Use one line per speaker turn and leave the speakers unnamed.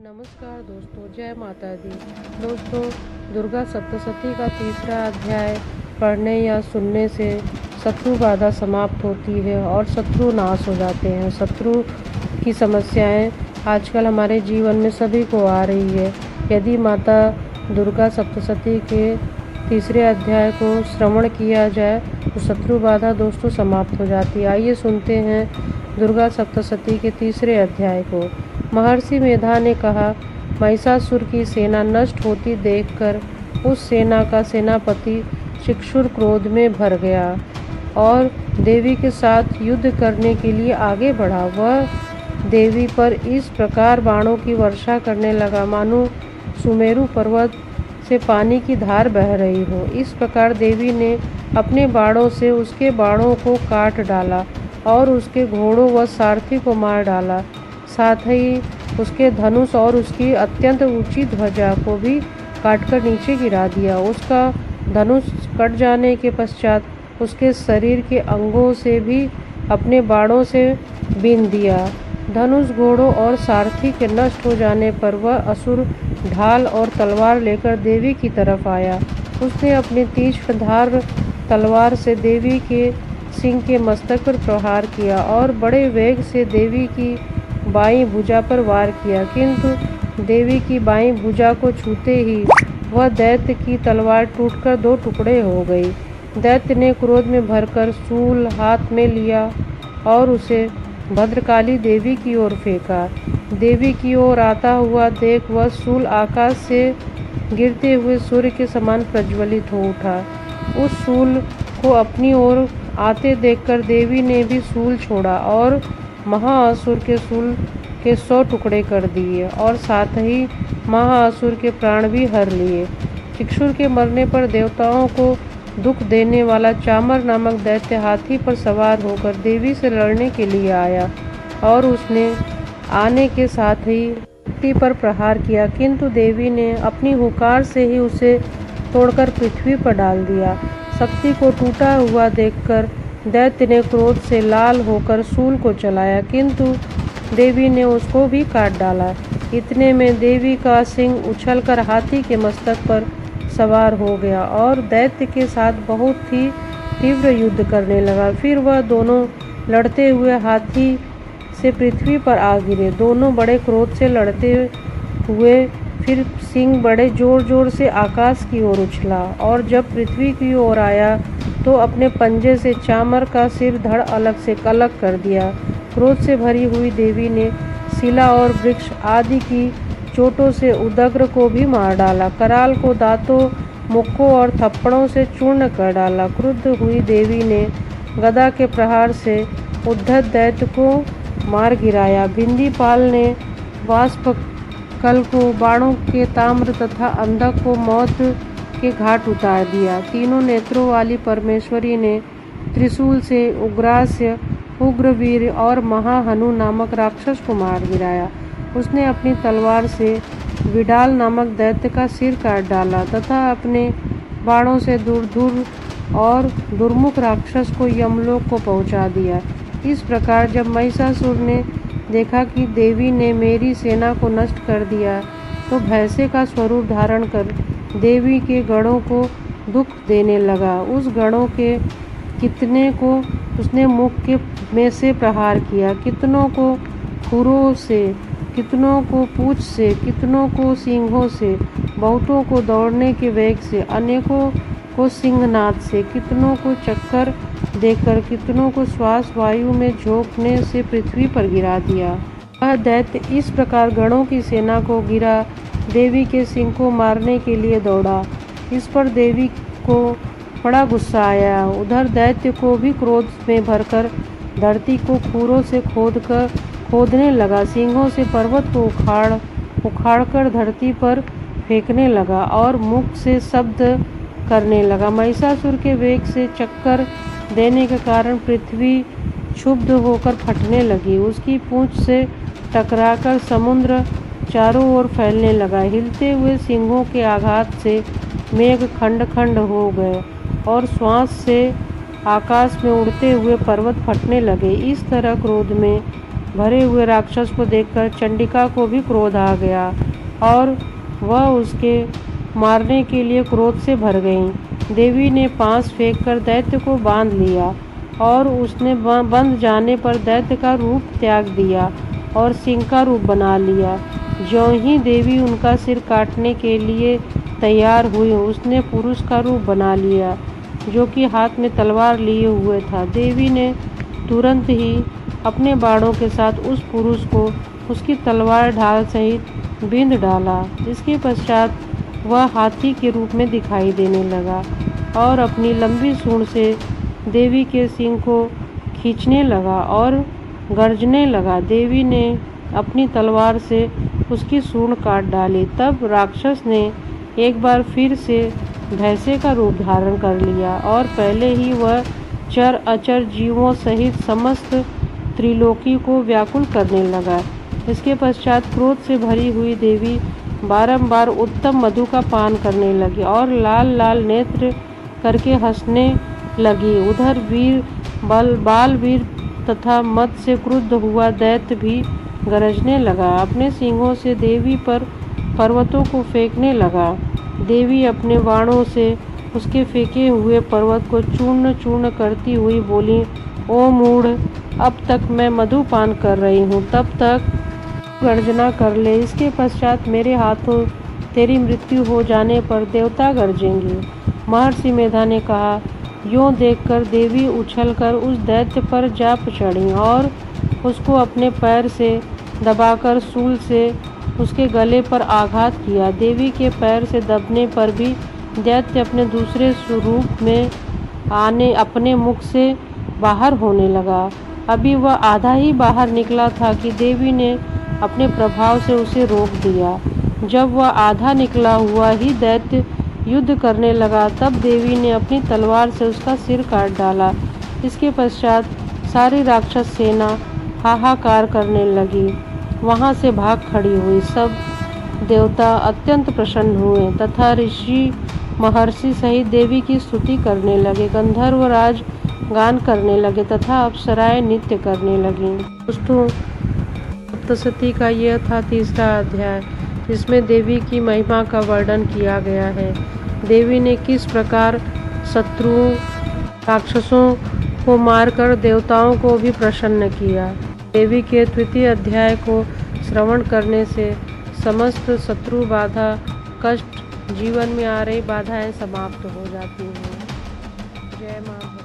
नमस्कार दोस्तों, जय माता दी। दोस्तों, दुर्गा सप्तशती का तीसरा अध्याय पढ़ने या सुनने से शत्रु बाधा समाप्त होती है और शत्रु नाश हो जाते हैं। शत्रु की समस्याएं आजकल हमारे जीवन में सभी को आ रही है। यदि माता दुर्गा सप्तशती के तीसरे अध्याय को श्रवण किया जाए तो शत्रु बाधा दोस्तों समाप्त हो जाती है। आइए सुनते हैं दुर्गा सप्तशती के तीसरे अध्याय को। महर्षि मेधा ने कहा, महिषासुर की सेना नष्ट होती देखकर उस सेना का सेनापति शिक्षुर क्रोध में भर गया और देवी के साथ युद्ध करने के लिए आगे बढ़ा। वह देवी पर इस प्रकार बाणों की वर्षा करने लगा मानो सुमेरु पर्वत से पानी की धार बह रही हो। इस प्रकार देवी ने अपने बाणों से उसके बाणों को काट डाला और उसके घोड़ों व सारथी को मार डाला। साथ ही उसके धनुष और उसकी अत्यंत ऊंची ध्वजा को भी काटकर नीचे गिरा दिया। उसका धनुष कट जाने के पश्चात उसके शरीर के अंगों से भी अपने बाणों से बीन दिया। धनुष, घोड़ों और सारथी के नष्ट हो जाने पर वह असुर ढाल और तलवार लेकर देवी की तरफ आया। उसने अपनी तीक्ष्ण धार तलवार से देवी के सिंह के मस्तक पर प्रहार किया और बड़े वेग से देवी की बाईं भुजा पर वार किया, किंतु देवी की बाईं भुजा को छूते ही वह दैत्य की तलवार टूटकर दो टुकड़े हो गई। दैत्य ने क्रोध में भरकर शूल हाथ में लिया और उसे भद्रकाली देवी की ओर फेंका। देवी की ओर आता हुआ देख वह शूल आकाश से गिरते हुए सूर्य के समान प्रज्वलित हो उठा। उस शूल को अपनी ओर आते देखकर देवी ने भी शूल छोड़ा और महाअसुर के शूल के 100 टुकड़े कर दिए और साथ ही महाअसुर के प्राण भी हर लिए। शिक्षुर के मरने पर देवताओं को दुख देने वाला चामर नामक दैत्य हाथी पर सवार होकर देवी से लड़ने के लिए आया और उसने आने के साथ ही पृथ्वी पर प्रहार किया, किंतु देवी ने अपनी हुंकार से ही उसे तोड़कर पृथ्वी पर डाल दिया। शक्ति को टूटा हुआ देखकर दैत्य ने क्रोध से लाल होकर शूल को चलाया, किंतु देवी ने उसको भी काट डाला। इतने में देवी का सिंह उछलकर हाथी के मस्तक पर सवार हो गया और दैत्य के साथ बहुत ही तीव्र युद्ध करने लगा। फिर वह दोनों लड़ते हुए हाथी से पृथ्वी पर आ गिरे। दोनों बड़े क्रोध से लड़ते हुए फिर सिंह बड़े जोर जोर से आकाश की ओर उछला और जब पृथ्वी की ओर आया तो अपने पंजे से चामर का सिर धड़ अलग से अलग कर दिया। क्रोध से भरी हुई देवी ने शिला और वृक्ष आदि की चोटों से उदग्र को भी मार डाला। कराल को दांतों, मुक्कों और थप्पड़ों से चूर्ण कर डाला। क्रुद्ध हुई देवी ने गदा के प्रहार से उद्धत दैत्य को मार गिराया। बिंदीपाल ने वाष्पकल को बाणों के ताम्र तथा अंधक को मौत के घाट उतार दिया। तीनों नेत्रों वाली परमेश्वरी ने त्रिशूल से उग्रास्य, उग्रवीर और महाहनु नामक राक्षस को मार गिराया। उसने अपनी तलवार से विडाल नामक दैत्य का सिर काट डाला तथा अपने बाणों से दूर और दुर्मुख राक्षस को यमलोक को पहुंचा दिया। इस प्रकार जब महिषासुर ने देखा कि देवी ने मेरी सेना को नष्ट कर दिया तो भैंसे का स्वरूप धारण कर देवी के गणों को दुख देने लगा। उस गणों के कितने को उसने मुख के में से प्रहार किया, कितनों को खुरों से, कितनों को पूंछ से, कितनों को सींगों से, बहुतों को दौड़ने के वेग से, अनेकों को सिंहनाद से, कितनों को चक्कर देकर, कितनों को श्वास वायु में झोंकने से पृथ्वी पर गिरा दिया। वह दैत्य इस प्रकार गणों की सेना को गिरा देवी के सिंह को मारने के लिए दौड़ा। इस पर देवी को बड़ा गुस्सा आया। उधर दैत्य को भी क्रोध में भरकर धरती को खूरों से खोदने लगा। सिंहों से पर्वत को उखाड़कर धरती पर फेंकने लगा और मुख से शब्द करने लगा। महिषासुर के वेग से चक्कर देने के कारण पृथ्वी क्षुब्ध होकर फटने लगी। उसकी पूंछ से टकराकर समुद्र चारों ओर फैलने लगा। हिलते हुए सिंहों के आघात से मेघ खंड खंड हो गए और श्वास से आकाश में उड़ते हुए पर्वत फटने लगे। इस तरह क्रोध में भरे हुए राक्षस को देखकर चंडिका को भी क्रोध आ गया और वह उसके मारने के लिए क्रोध से भर गईं। देवी ने पास फेंककर दैत्य को बांध लिया और उसने बंध जाने पर दैत्य का रूप त्याग दिया और सिंह का रूप बना लिया। ज्यों ही देवी उनका सिर काटने के लिए तैयार हुई, उसने पुरुष का रूप बना लिया जो कि हाथ में तलवार लिए हुए था। देवी ने तुरंत ही अपने बाणों के साथ उस पुरुष को उसकी तलवार ढाल सहित बींध डाला। इसके पश्चात वह हाथी के रूप में दिखाई देने लगा और अपनी लंबी सूंड से देवी के सिंह को खींचने लगा और गर्जने लगा। देवी ने अपनी तलवार से उसकी सूंड काट डाली। तब राक्षस ने एक बार फिर से भैंसे का रूप धारण कर लिया और पहले ही वह चर अचर जीवों सहित समस्त त्रिलोकी को व्याकुल करने लगा। इसके पश्चात क्रोध से भरी हुई देवी बारंबार उत्तम मधु का पान करने लगी और लाल लाल नेत्र करके हंसने लगी। उधर बालवीर तथा मद से क्रुद्ध हुआ दैत्य भी गरजने लगा। अपने सींगों से देवी पर पर्वतों को फेंकने लगा। देवी अपने बाणों से उसके फेंके हुए पर्वत को चूर्ण चूर्ण करती हुई बोली, ओ मूढ़, अब तक मैं मधुपान कर रही हूँ, तब तक गर्जना कर ले। इसके पश्चात मेरे हाथों तेरी मृत्यु हो जाने पर देवता गरजेंगे। महर्षि मेधा ने कहा। यूँ देखकर देवी उछलकर उस दैत्य पर जा चढ़ी और उसको अपने पैर से दबाकर शूल से उसके गले पर आघात किया। देवी के पैर से दबने पर भी दैत्य अपने दूसरे स्वरूप में अपने मुख से बाहर होने लगा। अभी वह आधा ही बाहर निकला था कि देवी ने अपने प्रभाव से उसे रोक दिया। जब वह आधा निकला हुआ ही दैत्य युद्ध करने लगा, तब देवी ने अपनी तलवार से उसका सिर काट डाला। इसके पश्चात सारी राक्षस सेना हाहाकार करने लगी, वहाँ से भाग खड़ी हुई। सब देवता अत्यंत प्रसन्न हुए तथा ऋषि महर्षि सहित देवी की स्तुति करने लगे। गंधर्वराज गान करने लगे तथा अप्सराएं नृत्य करने लगीं। दोस्तों, सप्तशती का यह था तीसरा अध्याय, जिसमें देवी की महिमा का वर्णन किया गया है। देवी ने किस प्रकार शत्रुओं राक्षसों को मारकर देवताओं को भी प्रसन्न किया। देवी के तृतीय अध्याय को श्रवण करने से समस्त शत्रु बाधा कष्ट जीवन में आ रही बाधाएं समाप्त हो जाती हैं। जय मां।